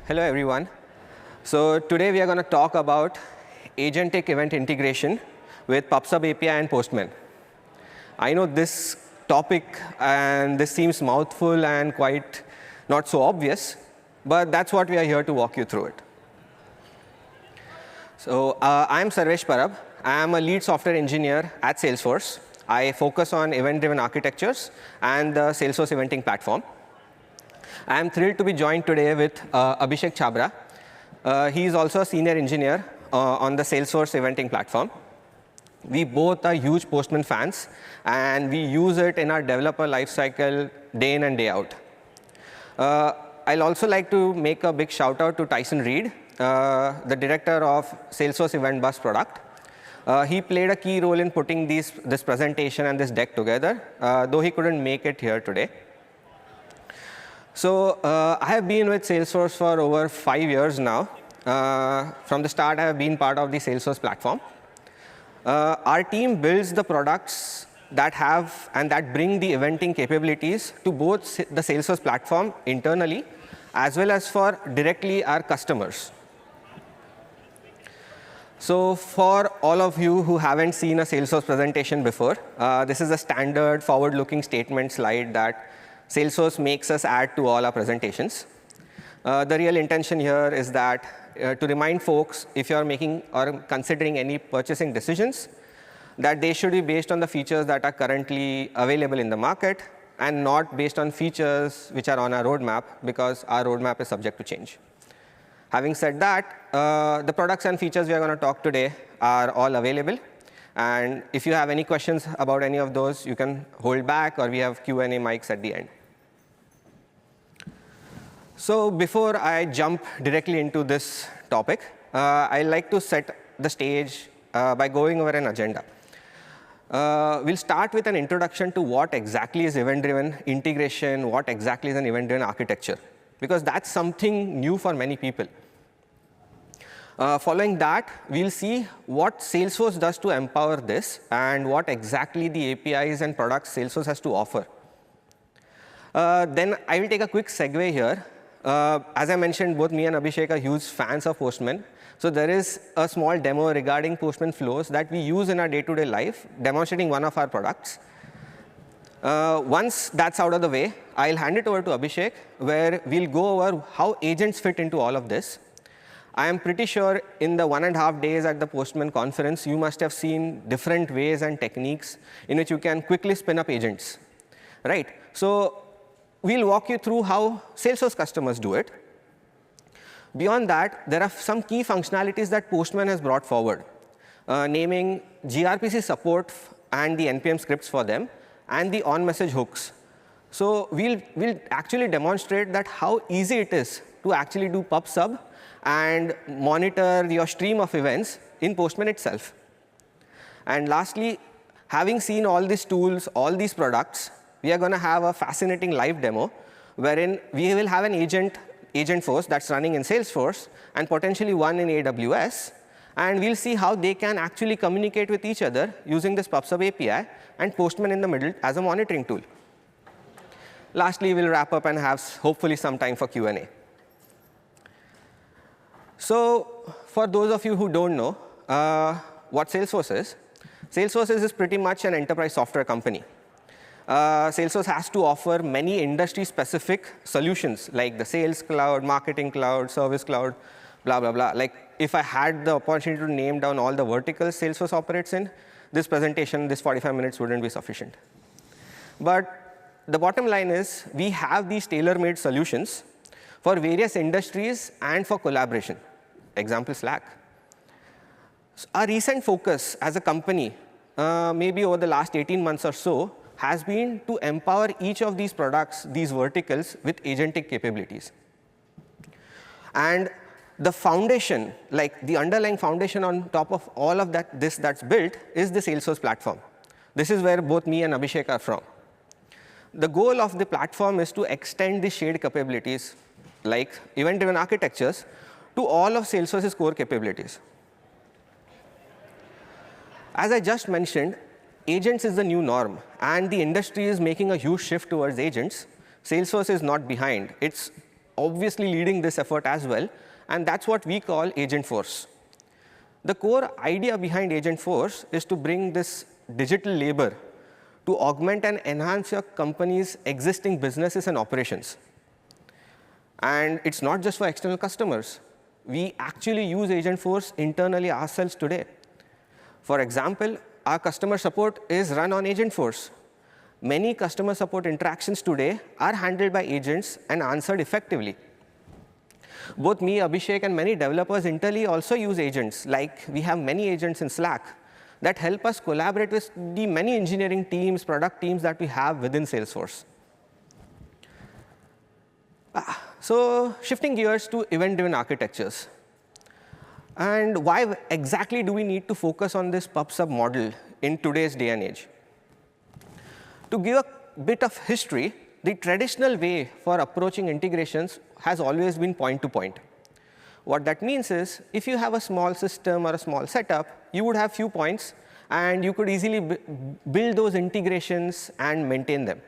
Hello, everyone. So today we are going to talk about Agentic event integration with PubSub API and Postman. I know this topic and this seems mouthful and quite not so obvious, but that's what we are here to walk you through it. So I'm Sarvesh Parab. I am a lead software engineer at Salesforce. I focus on event-driven architectures and the Salesforce eventing platform. I am thrilled to be joined today with Abhishek Chhabra. He is also a senior engineer on the Salesforce eventing platform. We both are huge Postman fans, and we use it in our developer lifecycle day in and day out. I'll also like to make a big shout out to Tyson Reed, the director of Salesforce Event Bus product. He played a key role in putting this presentation and this deck together, though he couldn't make it here today. So I have been with Salesforce for over 5 years now. From the start, I have been part of the Salesforce platform. Our team builds the products that have and that bring the eventing capabilities to both the Salesforce platform internally, as well as for directly our customers. So for all of you who haven't seen a Salesforce presentation before, this is a standard forward-looking statement slide that Salesforce makes us add to all our presentations. The real intention here is that to remind folks, if you're making or considering any purchasing decisions, that they should be based on the features that are currently available in the market and not based on features which are on our roadmap, because our roadmap is subject to change. Having said that, the products and features we are going to talk today are all available. And if you have any questions about any of those, you can hold back, or we have Q&A mics at the end. So before I jump directly into this topic, I'd like to set the stage by going over an agenda. We'll start with an introduction to what exactly is event-driven integration, what exactly is an event-driven architecture, because that's something new for many people. Following that, we'll see what Salesforce does to empower this and what exactly the APIs and products Salesforce has to offer. Then I will take a quick segue here. As I mentioned, both me and Abhishek are huge fans of Postman. So there is a small demo regarding Postman Flows that we use in our day-to-day life, demonstrating one of our products. Once that's out of the way, I'll hand it over to Abhishek, where we'll go over how agents fit into all of this. I am pretty sure in the 1.5 days at the Postman conference, you must have seen different ways and techniques in which you can quickly spin up agents, right? So we'll walk you through how Salesforce customers do it. Beyond that, there are some key functionalities that Postman has brought forward, naming gRPC support and the NPM scripts for them, and the on-message hooks. So we'll actually demonstrate that how easy it is to actually do PubSub and monitor your stream of events in Postman itself. And lastly, having seen all these tools, all these products, we are going to have a fascinating live demo wherein we will have an AgentForce that's running in Salesforce and potentially one in AWS. And we'll see how they can actually communicate with each other using this PubSub API and Postman in the middle as a monitoring tool. Lastly, we'll wrap up and have hopefully some time for Q&A. So for those of you who don't know what Salesforce is pretty much an enterprise software company. Salesforce has to offer many industry-specific solutions like the Sales Cloud, Marketing Cloud, Service Cloud, blah, blah, blah. Like if I had the opportunity to name down all the verticals Salesforce operates in, this presentation, this 45 minutes wouldn't be sufficient. But the bottom line is we have these tailor-made solutions for various industries and for collaboration. Example, Slack. So our recent focus as a company, maybe over the last 18 months or so, has been to empower each of these products, these verticals, with agentic capabilities. And the foundation, like the underlying foundation on top of all of that, that's built, is the Salesforce platform. This is where both me and Abhishek are from. The goal of the platform is to extend the shared capabilities, like event-driven architectures, to all of Salesforce's core capabilities. As I just mentioned, agents is the new norm, and the industry is making a huge shift towards agents. Salesforce is not behind. It's obviously leading this effort as well, and that's what we call AgentForce. The core idea behind AgentForce is to bring this digital labor to augment and enhance your company's existing businesses and operations. And it's not just for external customers. We actually use AgentForce internally ourselves today. For example, our customer support is run on AgentForce. Many customer support interactions today are handled by agents and answered effectively. Both me, Abhishek, and many developers internally also use agents. Like, we have many agents in Slack that help us collaborate with the many engineering teams, product teams that we have within Salesforce. So shifting gears to event-driven architectures. And why exactly do we need to focus on this PubSub model in today's day and age? To give a bit of history, the traditional way for approaching integrations has always been point-to-point. What that means is, if you have a small system or a small setup, you would have few points, and you could easily build those integrations and maintain them.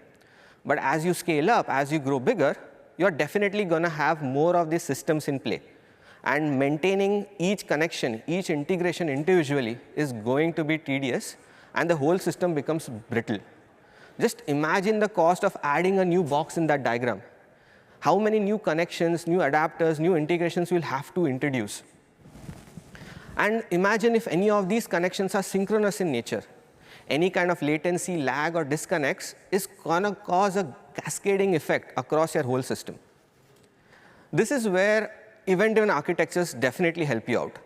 But as you scale up, as you grow bigger, you're definitely going to have more of these systems in play. And maintaining each connection, each integration individually is going to be tedious, and the whole system becomes brittle. Just imagine the cost of adding a new box in that diagram. How many new connections, new adapters, new integrations we'll have to introduce. And imagine if any of these connections are synchronous in nature. Any kind of latency, lag, or disconnects is going to cause a cascading effect across your whole system. This is where event-driven architectures definitely help you out.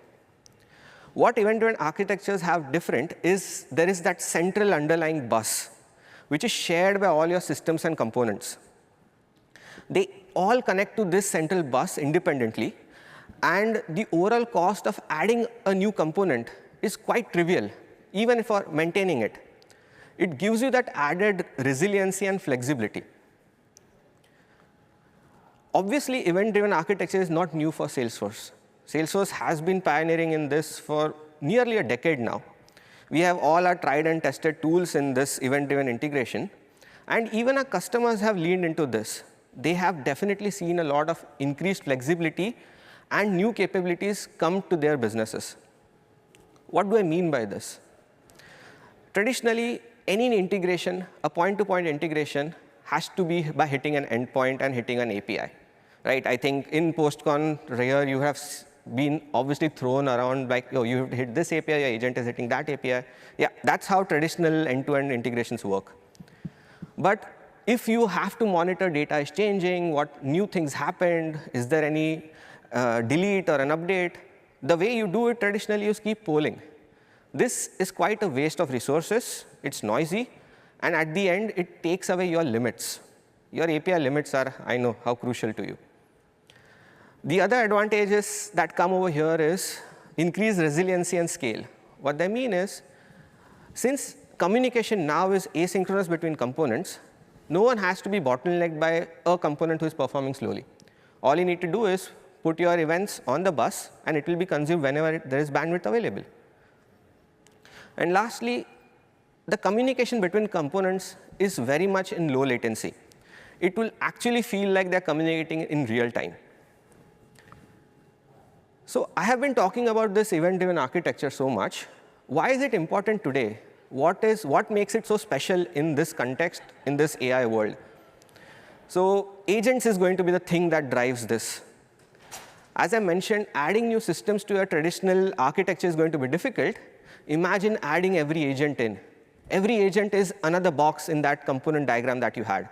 What event-driven architectures have different is there is that central underlying bus, which is shared by all your systems and components. They all connect to this central bus independently, and the overall cost of adding a new component is quite trivial, even for maintaining it. It gives you that added resiliency and flexibility. Obviously, event-driven architecture is not new for Salesforce. Salesforce has been pioneering in this for nearly a decade now. We have all our tried and tested tools in this event-driven integration, and even our customers have leaned into this. They have definitely seen a lot of increased flexibility and new capabilities come to their businesses. What do I mean by this? Traditionally, any integration, a point-to-point integration, has to be by hitting an endpoint and hitting an API. Right? I think in PostCon here, you have been obviously thrown around like, oh, you hit this API, your agent is hitting that API. Yeah, that's how traditional end-to-end integrations work. But if you have to monitor data is changing, what new things happened, is there any delete or an update, the way you do it traditionally is keep polling. This is quite a waste of resources. It's noisy. And at the end, it takes away your limits. Your API limits are, I know, how crucial to you. The other advantages that come over here is increased resiliency and scale. What they mean is, since communication now is asynchronous between components, no one has to be bottlenecked by a component who is performing slowly. All you need to do is put your events on the bus, and it will be consumed whenever there is bandwidth available. And lastly, the communication between components is very much in low latency. It will actually feel like they're communicating in real time. So I have been talking about this event-driven architecture so much. Why is it important today? What makes it so special in this context, in this AI world? So agents is going to be the thing that drives this. As I mentioned, adding new systems to your traditional architecture is going to be difficult. Imagine adding every agent in. Every agent is another box in that component diagram that you had,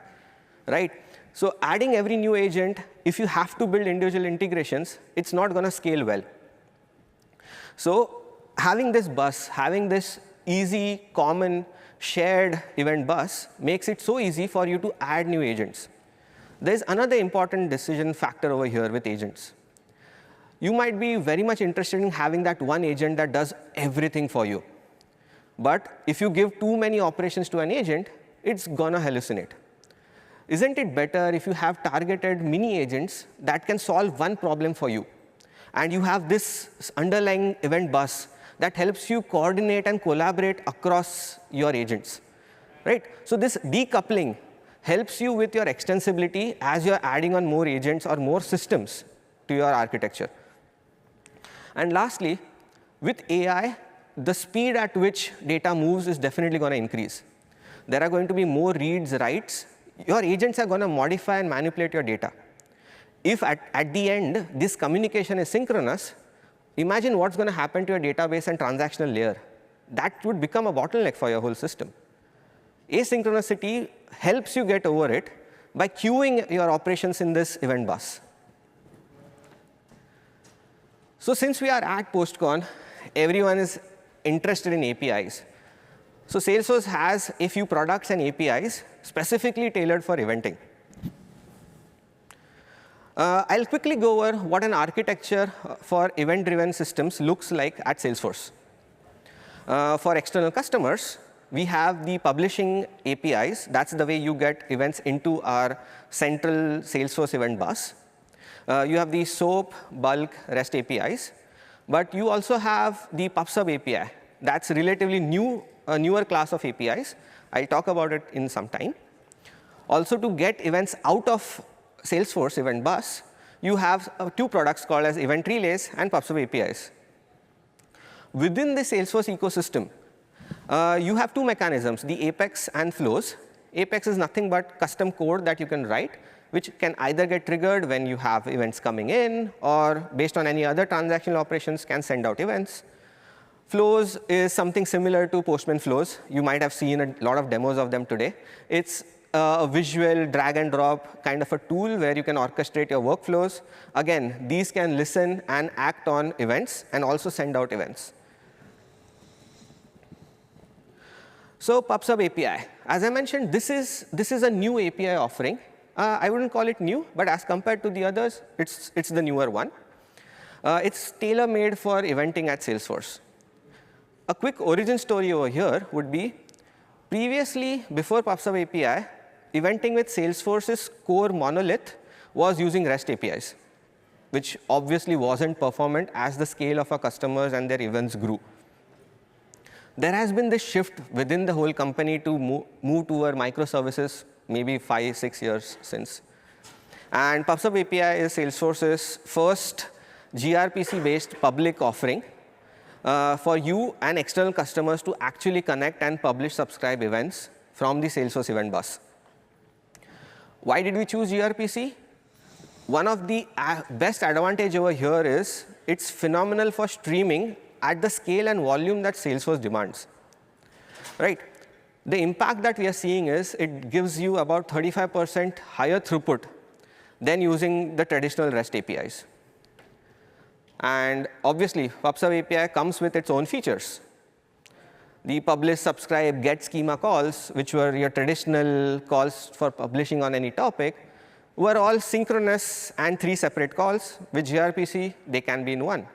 right? So adding every new agent, if you have to build individual integrations, it's not going to scale well. So having this bus, having this easy, common, shared event bus makes it so easy for you to add new agents. There's another important decision factor over here with agents. You might be very much interested in having that one agent that does everything for you. But if you give too many operations to an agent, it's going to hallucinate. Isn't it better if you have targeted mini agents that can solve one problem for you? And you have this underlying event bus that helps you coordinate and collaborate across your agents, right? So this decoupling helps you with your extensibility as you're adding on more agents or more systems to your architecture. And lastly, with AI, the speed at which data moves is definitely going to increase. There are going to be more reads, writes. Your agents are going to modify and manipulate your data. If at the end, this communication is synchronous, imagine what's going to happen to your database and transactional layer. That would become a bottleneck for your whole system. Asynchronicity helps you get over it by queuing your operations in this event bus. So since we are at PostCon, everyone is interested in APIs. So Salesforce has a few products and APIs specifically tailored for eventing. I'll quickly go over what an architecture for event-driven systems looks like at Salesforce. For external customers, we have the publishing APIs. That's the way you get events into our central Salesforce event bus. You have the SOAP, bulk, REST APIs. But you also have the PubSub API. That's relatively new, a newer class of APIs. I'll talk about it in some time. Also, to get events out of Salesforce event bus, you have two products called as event relays and PubSub APIs. Within the Salesforce ecosystem, you have two mechanisms, the Apex and Flows. Apex is nothing but custom code that you can write, which can either get triggered when you have events coming in, or based on any other transactional operations, can send out events. Flows is something similar to Postman Flows. You might have seen a lot of demos of them today. It's a visual drag and drop kind of a tool where you can orchestrate your workflows. Again, these can listen and act on events and also send out events. So PubSub API. As I mentioned, this is a new API offering. I wouldn't call it new, but as compared to the others, it's the newer one. It's tailor-made for eventing at Salesforce. A quick origin story over here would be, previously, before PubSub API, eventing with Salesforce's core monolith was using REST APIs, which obviously wasn't performant as the scale of our customers and their events grew. There has been this shift within the whole company to move toward microservices, maybe 5, 6 years since. And PubSub API is Salesforce's first gRPC-based public offering for you and external customers to actually connect and publish subscribe events from the Salesforce event bus. Why did we choose gRPC? One of the best advantage over here is it's phenomenal for streaming at the scale and volume that Salesforce demands. Right? The impact that we are seeing is it gives you about 35% higher throughput than using the traditional REST APIs. And obviously, PubSub API comes with its own features. The publish, subscribe, get schema calls, which were your traditional calls for publishing on any topic, were all synchronous and 3 separate calls. With gRPC, they can be in one.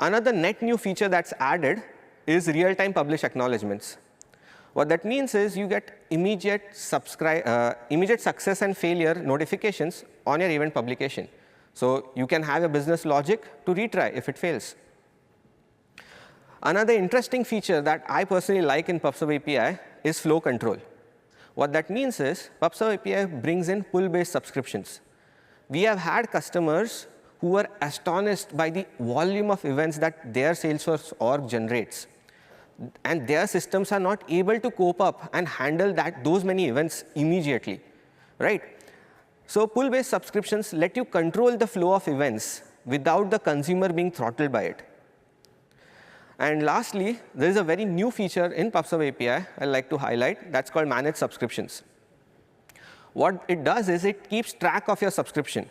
Another net new feature that's added is real-time publish acknowledgements. What that means is you get immediate success and failure notifications on your event publication. So you can have a business logic to retry if it fails. Another interesting feature that I personally like in PubSub API is flow control. What that means is PubSub API brings in pull-based subscriptions. We have had customers who were astonished by the volume of events that their Salesforce org generates. And their systems are not able to cope up and handle those many events immediately. Right? So pull-based subscriptions let you control the flow of events without the consumer being throttled by it. And lastly, there is a very new feature in PubSub API I'd like to highlight that's called managed subscriptions. What it does is it keeps track of your subscription,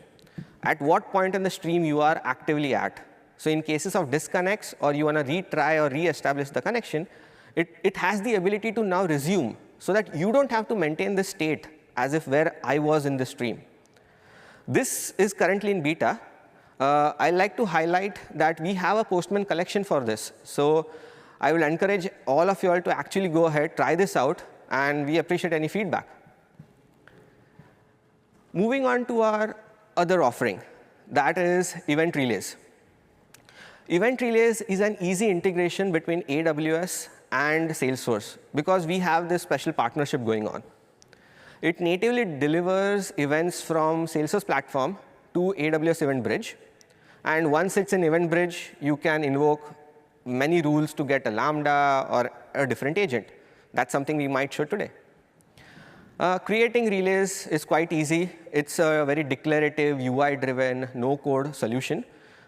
at what point in the stream you are actively at. So in cases of disconnects or you want to retry or re-establish the connection, it has the ability to now resume so that you don't have to maintain the state as if where I was in the stream. This is currently in beta. I'd like to highlight that we have a Postman collection for this. So I will encourage all of you all to actually go ahead, try this out, and we appreciate any feedback. Moving on to our other offering, that is event relays. Event relays is an easy integration between AWS and Salesforce because we have this special partnership going on. It natively delivers events from Salesforce platform to AWS Event Bridge. And once it's in Event Bridge, you can invoke many rules to get a Lambda or a different agent. That's something we might show today. Creating relays is quite easy. It's a very declarative, UI-driven, no-code solution.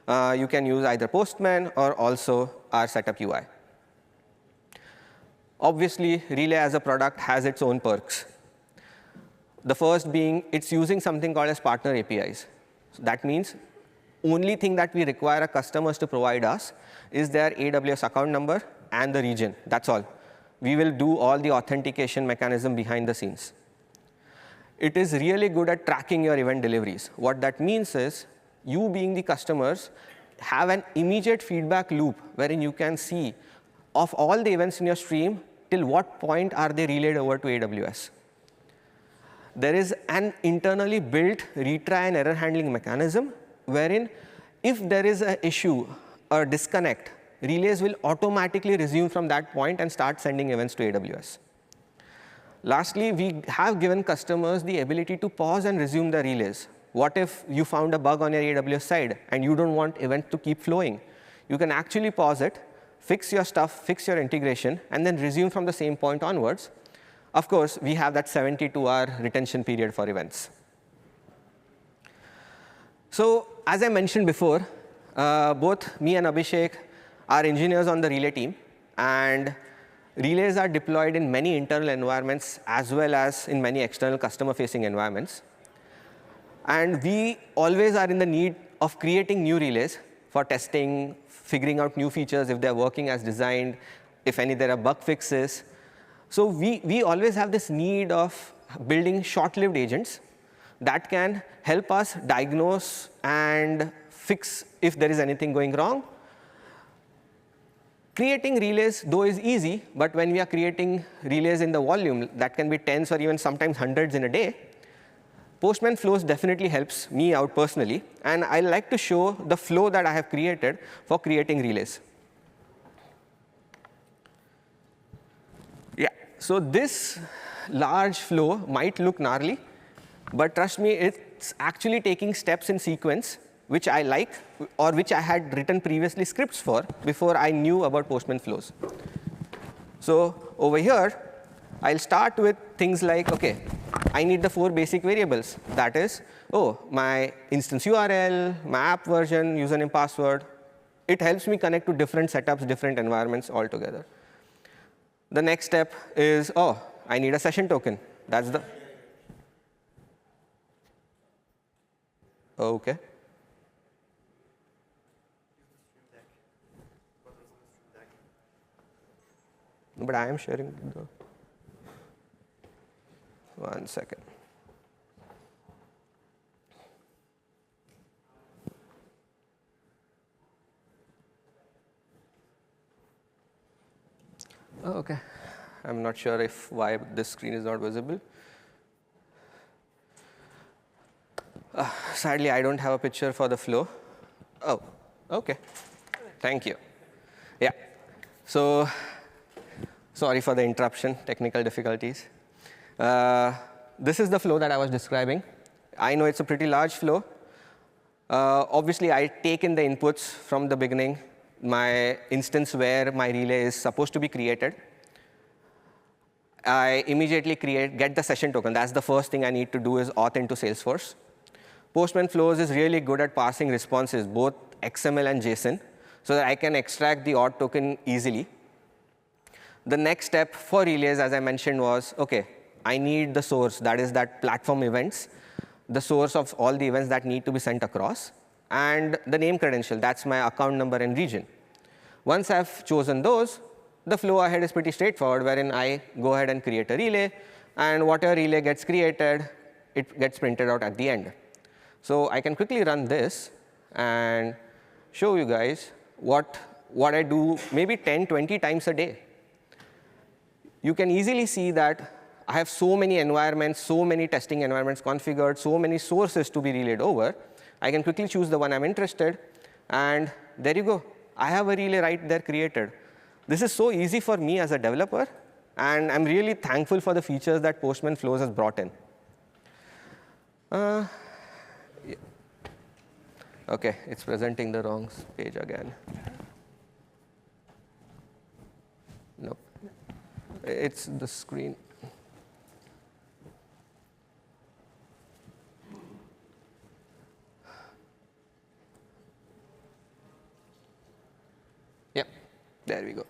You can use either Postman or also our setup UI. Obviously, Relay as a product has its own perks. The first being it's using something called as partner APIs. So that means only thing that we require our customers to provide us is their AWS account number and the region. That's all. We will do all the authentication mechanism behind the scenes. It is really good at tracking your event deliveries. What that means is you being the customers have an immediate feedback loop wherein you can see of all the events in your stream, till what point are they relayed over to AWS. There is an internally built retry and error handling mechanism wherein if there is an issue or disconnect, relays will automatically resume from that point and start sending events to AWS. Lastly, we have given customers the ability to pause and resume the relays. What if you found a bug on your AWS side and you don't want events to keep flowing? You can actually pause it, fix your stuff, fix your integration, and then resume from the same point onwards. Of course, we have that 72-hour retention period for events. So as I mentioned before, both me and Abhishek are engineers on the Relay team, and relays are deployed in many internal environments as well as in many external customer-facing environments. And we always are in the need of creating new relays for testing, figuring out new features if they're working as designed, if any there are bug fixes. So we always have this need of building short-lived agents that can help us diagnose and fix if there is anything going wrong. Creating relays, though, is easy, but when we are creating relays in the volume, that can be tens or even sometimes hundreds in a day, Postman Flows definitely helps me out personally, and I like to show the flow that I have created for creating relays. Yeah, so this large flow might look gnarly, but trust me, it's actually taking steps in sequence which I like, or which I had written previously scripts for before I knew about Postman Flows. So over here, I'll start with things like, OK, I need the 4 basic variables. That is, oh, my instance URL, my app version, username, password. It helps me connect to different setups, different environments altogether. The next step is, oh, I need a session token. That's the OK. But I am sharing the. 1 second. Oh, OK. I'm not sure why this screen is not visible. Sadly, I don't have a picture for the flow. Oh, OK. Thank you. Yeah. So sorry for the interruption, technical difficulties. This is the flow that I was describing. I know it's a pretty large flow. Obviously, I take in the inputs from the beginning, my instance where my relay is supposed to be created. I immediately get the session token. That's the first thing I need to do is auth into Salesforce. Postman Flows is really good at passing responses, both XML and JSON, so that I can extract the auth token easily. The next step for relays, as I mentioned, was, OK, I need the source, that is that platform events, the source of all the events that need to be sent across, and the name credential, that's my account number and region. Once I've chosen those, the flow ahead is pretty straightforward, wherein I go ahead and create a relay, and whatever relay gets created, it gets printed out at the end. So I can quickly run this and show you guys what I do maybe 10, 20 times a day. You can easily see that I have so many environments, so many testing environments configured, so many sources to be relayed over. I can quickly choose the one I'm interested, and there you go. I have a relay right there created. This is so easy for me as a developer, And I'm really thankful for the features that Postman Flows has brought in. Yeah. OK, it's presenting the wrong page again. Nope. It's the screen. Yep, there we go.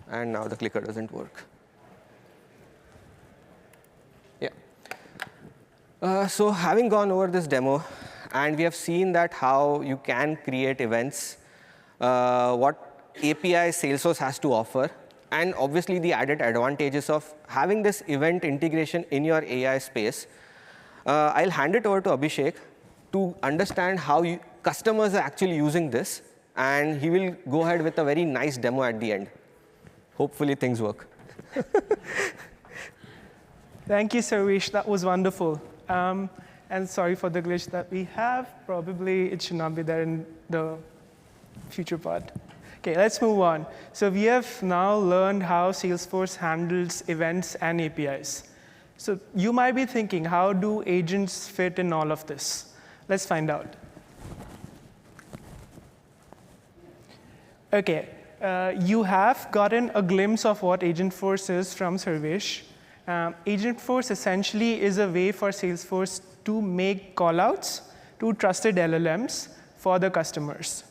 And now the clicker doesn't work. Yeah. So having gone over this demo, and we have seen that how you can create events, what API Salesforce has to offer, and obviously the added advantages of having this event integration in your AI space, I'll hand it over to Abhishek to understand how customers are actually using this, and he will go ahead with a very nice demo at the end. Hopefully things work. Thank you, Sarvesh. That was wonderful. And sorry for the glitch that we have. Probably it should not be there in the future part. OK, let's move on. So we have now learned how Salesforce handles events and APIs. So you might be thinking, how do agents fit in all of this? Let's find out. OK. You have gotten a glimpse of what AgentForce is from Sarvesh. AgentForce essentially is a way for Salesforce to make callouts to trusted LLMs for the customers.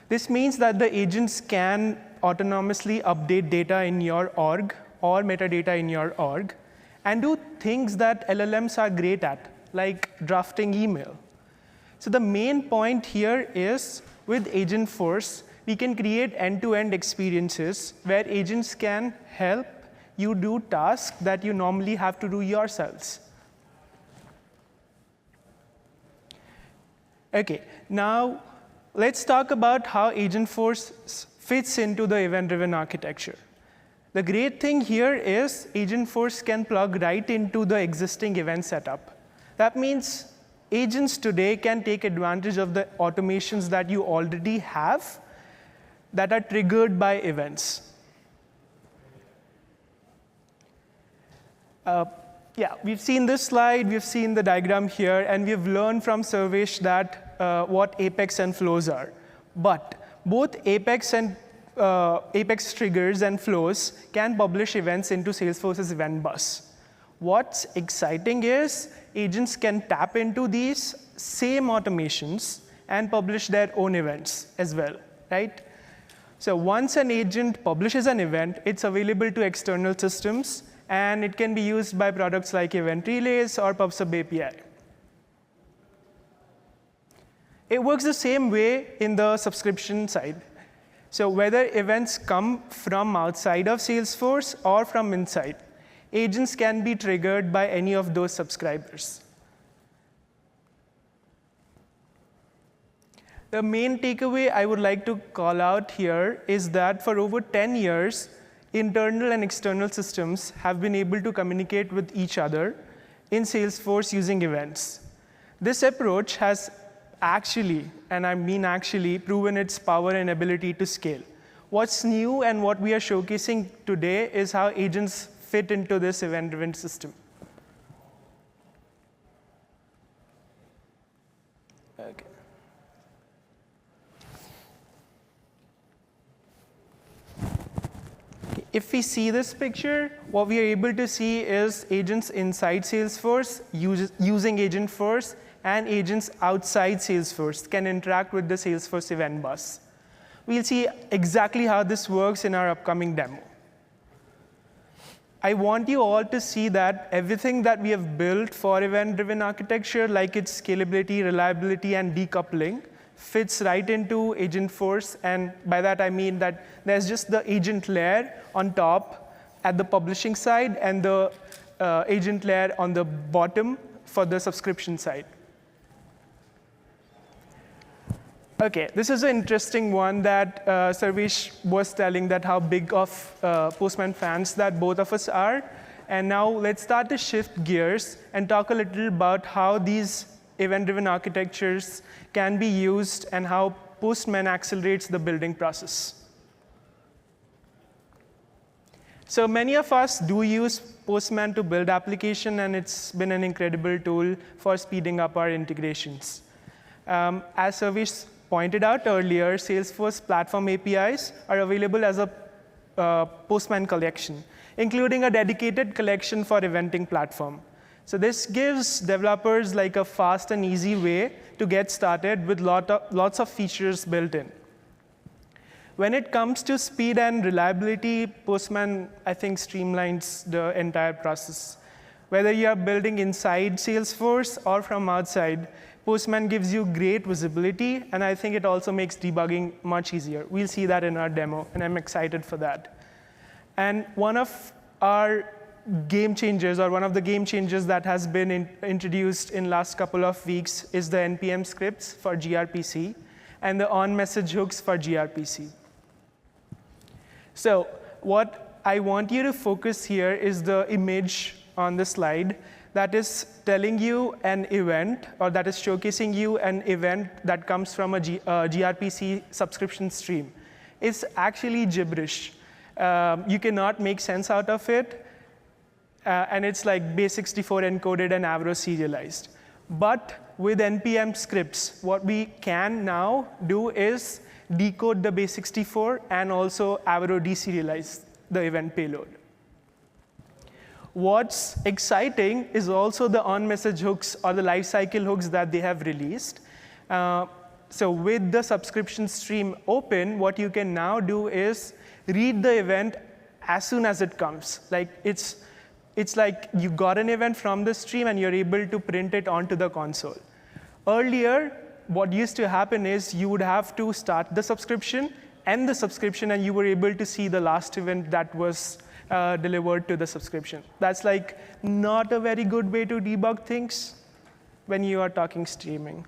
This means that the agents can autonomously update data in your org or metadata in your org and do things that LLMs are great at, like drafting email. So the main point here is, with AgentForce, we can create end-to-end experiences where agents can help you do tasks that you normally have to do yourselves. OK, now let's talk about how AgentForce fits into the event-driven architecture. The great thing here is AgentForce can plug right into the existing event setup. That means agents today can take advantage of the automations that you already have that are triggered by events. Yeah, we've seen this slide, we've seen the diagram here, and we've learned from Sarvesh that what Apex and flows are. But both Apex triggers and flows can publish events into Salesforce's event bus. What's exciting is agents can tap into these same automations and publish their own events as well, right? So once an agent publishes an event, it's available to external systems, and it can be used by products like Event Relays or PubSub API. It works the same way in the subscription side. So whether events come from outside of Salesforce or from inside, agents can be triggered by any of those subscribers. The main takeaway I would like to call out here is that for over 10 years, internal and external systems have been able to communicate with each other in Salesforce using events. This approach has actually, and I mean actually, proven its power and ability to scale. What's new and what we are showcasing today is how agents fit into this event-driven system. Okay. If we see this picture, what we are able to see is agents inside Salesforce using AgentForce, and agents outside Salesforce can interact with the Salesforce event bus. We'll see exactly how this works in our upcoming demo. I want you all to see that everything that we have built for event-driven architecture, like its scalability, reliability, and decoupling, fits right into AgentForce. And by that, I mean that there's just the agent layer on top at the publishing side and the agent layer on the bottom for the subscription side. OK, this is an interesting one that Sarvesh was telling, that how big of Postman fans that both of us are. And now let's start to shift gears and talk a little about how these event-driven architectures can be used and how Postman accelerates the building process. So many of us do use Postman to build application, and it's been an incredible tool for speeding up our integrations. As Sarvesh pointed out earlier, Salesforce platform APIs are available as a Postman collection, including a dedicated collection for eventing platform. So this gives developers like a fast and easy way to get started with lots of features built in. When it comes to speed and reliability, Postman, I think, streamlines the entire process. Whether you are building inside Salesforce or from outside, Postman gives you great visibility, and I think it also makes debugging much easier. We'll see that in our demo, and I'm excited for that. And one of our game changers, or one of the game changers that has been introduced in last couple of weeks, is the NPM scripts for gRPC and the on-message hooks for gRPC. So what I want you to focus here is the image on the slide that is telling you an event, or that is showcasing you an event that comes from a gRPC subscription stream. It's actually gibberish. You cannot make sense out of it. And it's like base64 encoded and Avro serialized. But with NPM scripts, what we can now do is decode the base64 and also Avro deserialize the event payload. What's exciting is also the on-message hooks, or the lifecycle hooks that they have released. So with the subscription stream open, what you can now do is read the event as soon as it comes. Like it's like you got an event from the stream, and you're able to print it onto the console. Earlier, what used to happen is you would have to start the subscription, end the subscription, and you were able to see the last event that was delivered to the subscription. That's like not a very good way to debug things when you are talking streaming.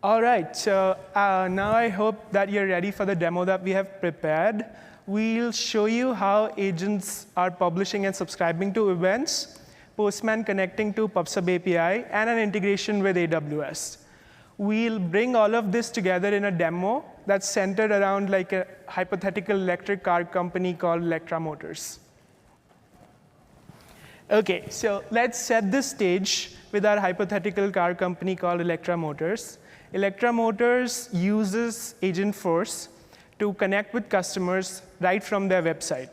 All right, so now I hope that you're ready for the demo that we have prepared. We'll show you how agents are publishing and subscribing to events, Postman connecting to PubSub API, and an integration with AWS. We'll bring all of this together in a demo that's centered around like a hypothetical electric car company called Electra Motors. OK, so let's set the stage with our hypothetical car company called Electra Motors. Electra Motors uses AgentForce to connect with customers right from their website.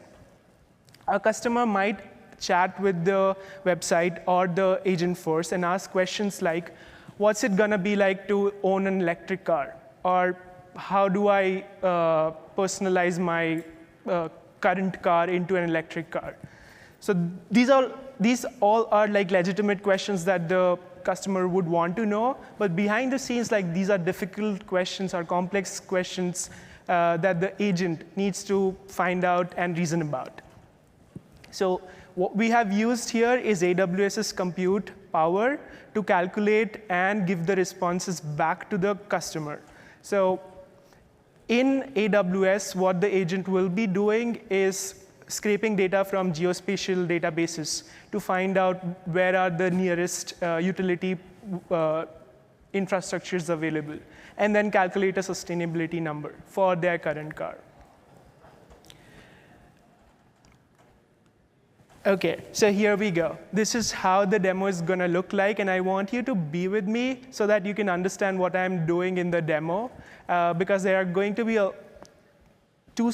A customer might chat with the website or the AgentForce and ask questions like, what's it going to be like to own an electric car? Or how do I personalize my current car into an electric car? So these all are like legitimate questions that the customer would want to know. But behind the scenes, like these are difficult questions or complex questions that the agent needs to find out and reason about. So what we have used here is AWS's compute power to calculate and give the responses back to the customer. So in AWS, what the agent will be doing is scraping data from geospatial databases to find out where are the nearest utility infrastructures available, and then calculate a sustainability number for their current car. OK, so here we go. This is how the demo is going to look like. And I want you to be with me so that you can understand what I'm doing in the demo, because there are going to be two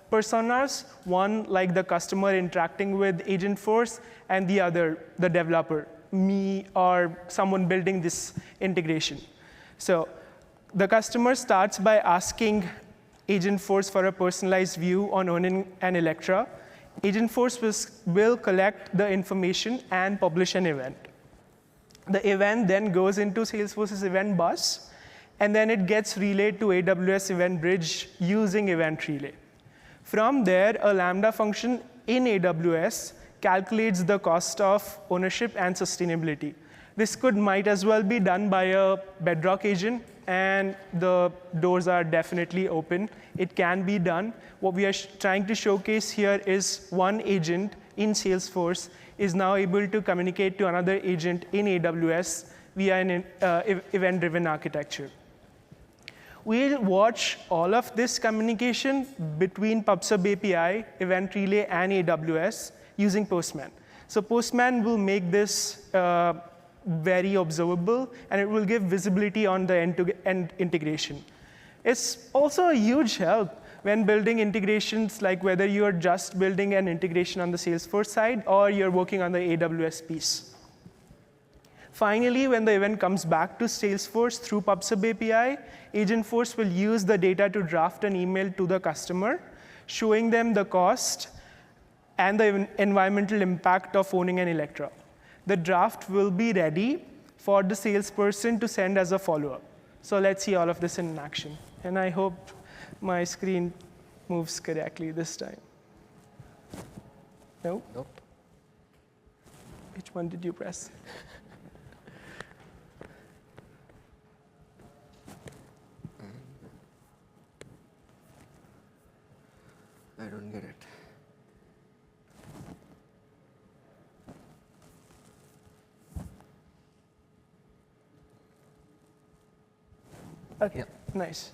personas, one like the customer interacting with AgentForce, and the other, the developer, me or someone building this integration. So the customer starts by asking AgentForce for a personalized view on owning an Electra. AgentForce will collect the information and publish an event. The event then goes into Salesforce's event bus, and then it gets relayed to AWS Event Bridge using Event Relay. From there, a Lambda function in AWS calculates the cost of ownership and sustainability. This might as well be done by a Bedrock agent, and the doors are definitely open. It can be done. What we are trying to showcase here is one agent in Salesforce is now able to communicate to another agent in AWS via an event-driven architecture. We'll watch all of this communication between PubSub API, Event Relay, and AWS using Postman. So Postman will make this very observable, and it will give visibility on the end-to-end integration. It's also a huge help when building integrations, like whether you're just building an integration on the Salesforce side or you're working on the AWS piece. Finally, when the event comes back to Salesforce through PubSub API, AgentForce will use the data to draft an email to the customer, showing them the cost and the environmental impact of owning an Electra. The draft will be ready for the salesperson to send as a follow-up. So let's see all of this in action. And I hope my screen moves correctly this time. No? Nope. Which one did you press? I don't get it. Okay, Yeah. nice.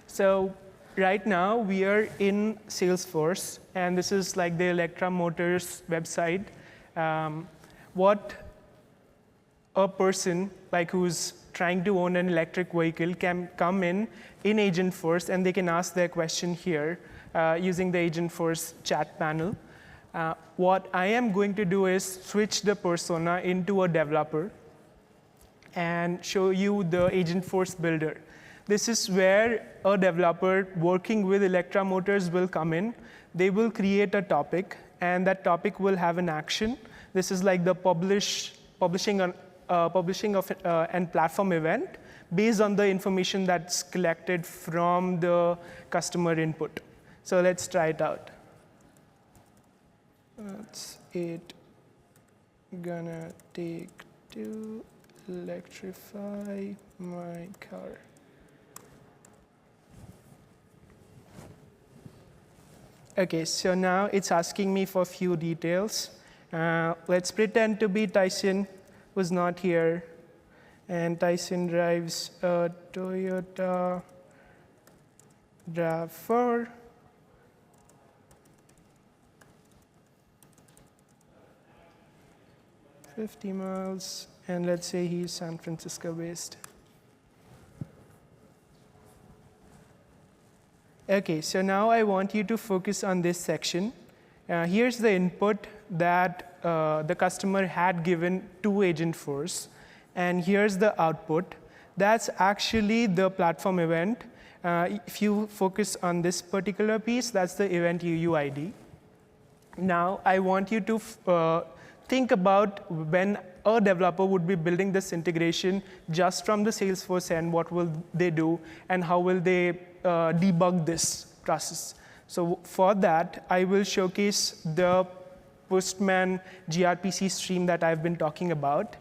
So right now, we are in Salesforce, and this is like the Electra Motors website. What a person like who's trying to own an electric vehicle can come in AgentForce, and they can ask their question here using the AgentForce chat panel. What I am going to do is switch the persona into a developer and show you the AgentForce builder. This is where a developer working with Electra Motors will come in. They will create a topic, and that topic will have an action. This is like the publishing of an platform event based on the information that's collected from the customer input. So let's try it out. What's it gonna take to electrify my car? OK, so now it's asking me for a few details. Let's pretend to be Tyson, who's not here. And Tyson drives a Toyota RAV4. $50 miles, and let's say he's San Francisco based. OK, so now I want you to focus on this section. Here's the input that the customer had given to AgentForce, and here's the output. That's actually the platform event. If you focus on this particular piece, that's the event UUID. Now, I want you to think about when a developer would be building this integration just from the Salesforce end, what will they do, and how will they debug this process. So for that, I will showcase the Postman gRPC stream that I've been talking about.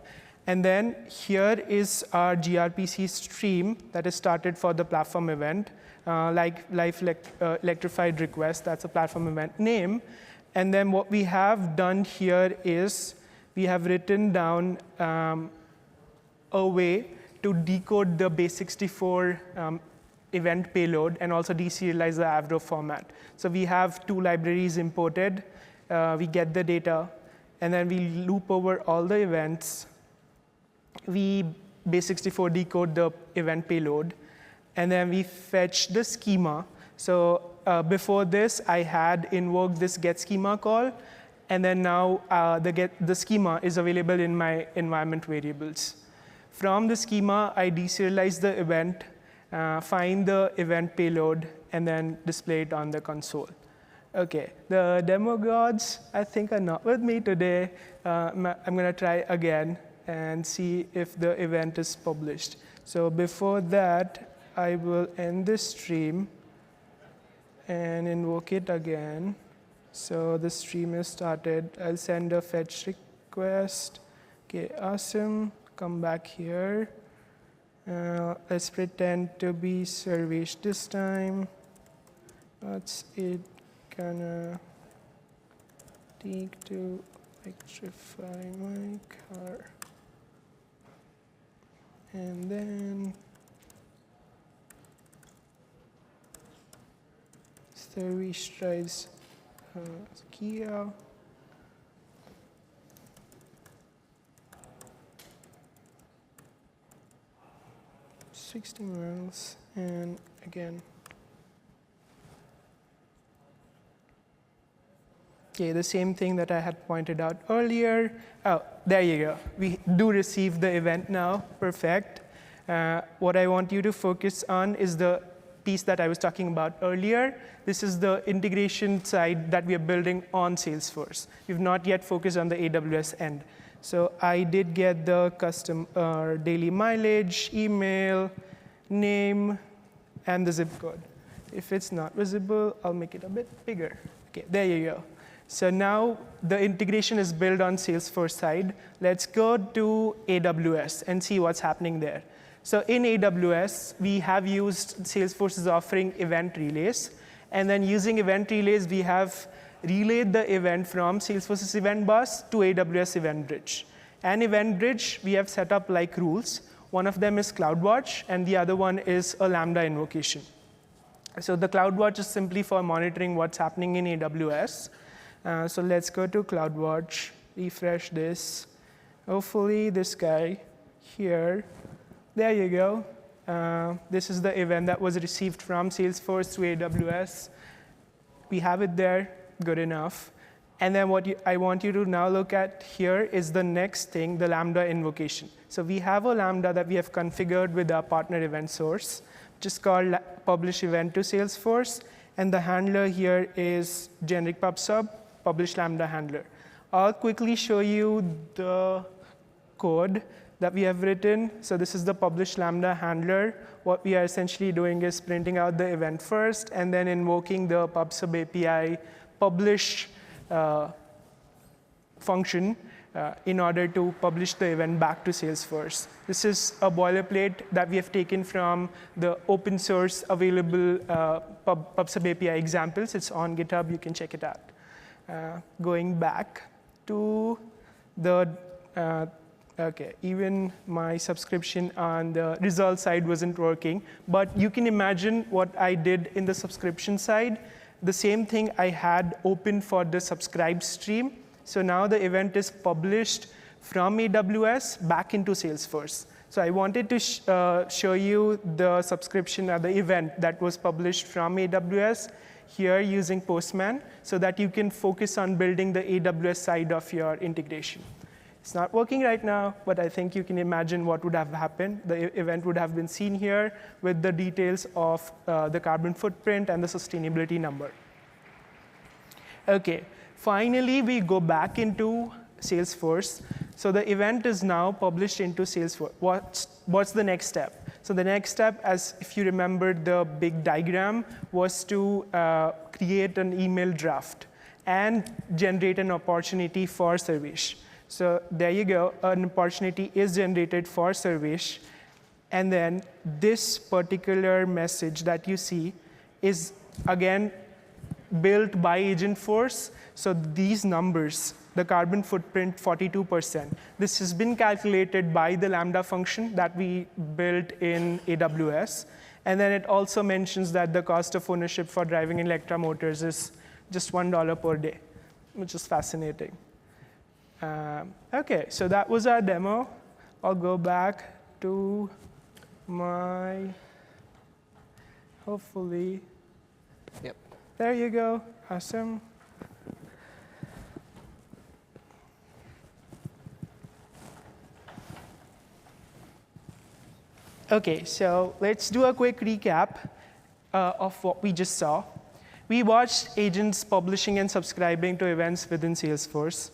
And then here is our gRPC stream that is started for the platform event, like electrified request. That's a platform event name. And then what we have done here is we have written down a way to decode the base64 event payload and also deserialize the Avro format. So we have two libraries imported. We get the data, and then we loop over all the events. We base64 decode the event payload, and then we fetch the schema. So before this, I had invoked this get schema call, and then now the schema is available in my environment variables. From the schema, I deserialize the event, find the event payload, and then display it on the console. OK, the demo gods, I think, are not with me today. I'm going to try again and see if the event is published. So before that, I will end this stream and invoke it again. So the stream is started. I'll send a fetch request. OK, awesome. Come back here. Let's pretend to be Sarvesh this time. What's it gonna take to electrify my car? And then Sarvesh tries Kia. $60 miles, and again. Okay, the same thing that I had pointed out earlier. Oh, there you go. We do receive the event now. Perfect. What I want you to focus on is the piece that I was talking about earlier. This is the integration side that we are building on Salesforce. We've not yet focused on the AWS end. So I did get the custom daily mileage, email, name, and the zip code. If it's not visible, I'll make it a bit bigger. Okay, there you go. So now the integration is built on Salesforce side. Let's go to AWS and see what's happening there. So in AWS, we have used Salesforce's offering event relays. And then using event relays, we have relayed the event from Salesforce's event bus to AWS Event Bridge. And Event Bridge, we have set up like rules. One of them is CloudWatch, and the other one is a Lambda invocation. So the CloudWatch is simply for monitoring what's happening in AWS. So let's go to CloudWatch, refresh this. Hopefully this guy here, there you go. This is the event that was received from Salesforce to AWS. We have it there, good enough. And then what I want you to now look at here is the next thing, the Lambda invocation. So we have a Lambda that we have configured with our partner event source, which is called publish event to Salesforce. And the handler here is generic PubSub, publish Lambda handler. I'll quickly show you the code that we have written. So this is the publish Lambda handler. What we are essentially doing is printing out the event first and then invoking the PubSub API publish function in order to publish the event back to Salesforce. This is a boilerplate that we have taken from the open source available PubSub API examples. It's on GitHub. You can check it out. Going back to the OK, even my subscription on the result side wasn't working. But you can imagine what I did in the subscription side. The same thing I had open for the subscribe stream. So now the event is published from AWS back into Salesforce. So I wanted to show you the subscription or the event that was published from AWS here using Postman so that you can focus on building the AWS side of your integration. It's not working right now, but I think you can imagine what would have happened. The event would have been seen here with the details of the carbon footprint and the sustainability number. OK, finally, we go back into Salesforce. So the event is now published into Salesforce. What's the next step? So the next step, as if you remember the big diagram, was to create an email draft and generate an opportunity for Sarvesh. So there you go. An opportunity is generated for Sarvesh. And then this particular message that you see is, again, built by AgentForce. So these numbers, the carbon footprint, 42%. This has been calculated by the Lambda function that we built in AWS. And then it also mentions that the cost of ownership for driving Electra motors is just $1 per day, which is fascinating. OK, so that was our demo. I'll go back to my, hopefully. Yep. There you go. Awesome. OK, so let's do a quick recap of what we just saw. We watched agents publishing and subscribing to events within Salesforce.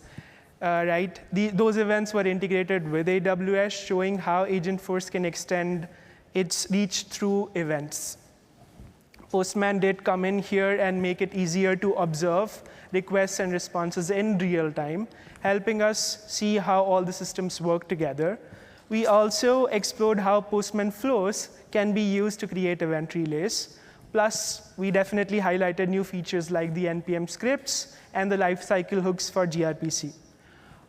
Right? Those events were integrated with AWS, showing how AgentForce can extend its reach through events. Postman did come in here and make it easier to observe requests and responses in real time, helping us see how all the systems work together. We also explored how Postman Flows can be used to create event relays. Plus, we definitely highlighted new features like the NPM scripts and the lifecycle hooks for gRPC.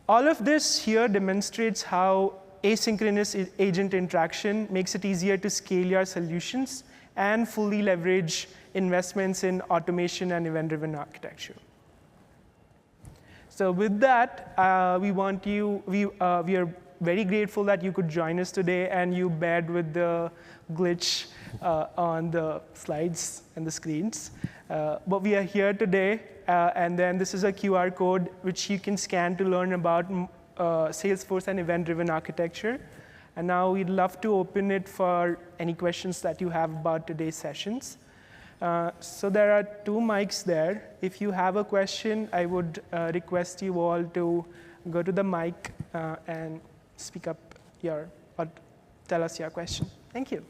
All of this here demonstrates how asynchronous agent interaction makes it easier to scale your solutions and fully leverage investments in automation and event-driven architecture. So with that, we are very grateful that you could join us today and you bared with the glitch on the slides and the screens. But we are here today, and then this is a QR code which you can scan to learn about Salesforce and event-driven architecture. And now we'd love to open it for any questions that you have about today's sessions. So there are 2 mics there. If you have a question, I would request you all to go to the mic and speak up or tell us your question. Thank you.